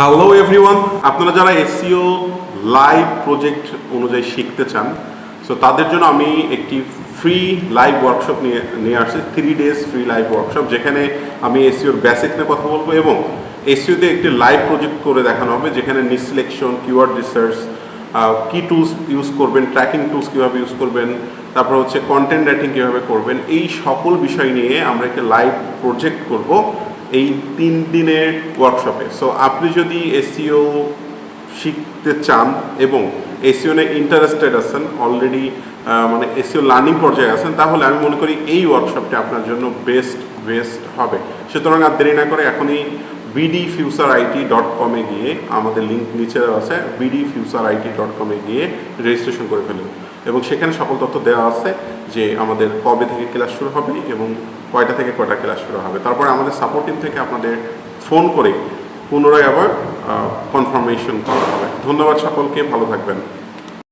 Hello everyone, আপনারা যারা SEO live project অনুযায়ী শিখতে চান, সো তাদের জন্য আমি একটি ফ্রি লাইভ ওয়ার্কশপ নিয়ে আসছি। 3 days ফ্রি লাইভ ওয়ার্কশপ, যেখানে আমি এসইওর বেসিক নিয়ে কথা বলবো এবং এসইওতে একটি লাইভ প্রজেক্ট করে দেখানো হবে, যেখানে নিশ সিলেকশন, কিওয়ার্ড রিসার্চ, কি টুলস ইউজ করবেন, ট্র্যাকিং টুলস কীভাবে ইউজ করবেন, তারপর হচ্ছে কন্টেন্ট রাইটিং কীভাবে করবেন, এই সকল বিষয় নিয়ে আমরা একটা লাইভ প্রজেক্ট করব এই 3 দিনের ওয়ার্কশপে। সো আপনি যদি এসইও শিখতে চান এবং এসইও নিয়ে ইন্টারেস্টেড আছেন, অলরেডি মানে এসইও লার্নিং পর্যায়ে আছেন, তাহলে আমি মনে করি এই ওয়ার্কশপটা আপনার জন্য বেস্ট হবে। সুতরাং আর দেরি না করে এখনই bdfuturit.com গিয়ে, আমাদের লিঙ্ক নিচে আছে, bdfuturit.com গিয়ে রেজিস্ট্রেশন করে ফেলুন এবং সেখানে সকল তথ্য দেওয়া আছে যে আমাদের কবে থেকে ক্লাস শুরু হবে এবং কয়টা থেকে কয়টা ক্লাস শুরু হবে। তারপরে আমাদের সাপোর্ট টিম থেকে আপনাদের ফোন করে পুনরায় আবার কনফার্মেশন করা হবে। ধন্যবাদ সকলকে, ভালো থাকবেন।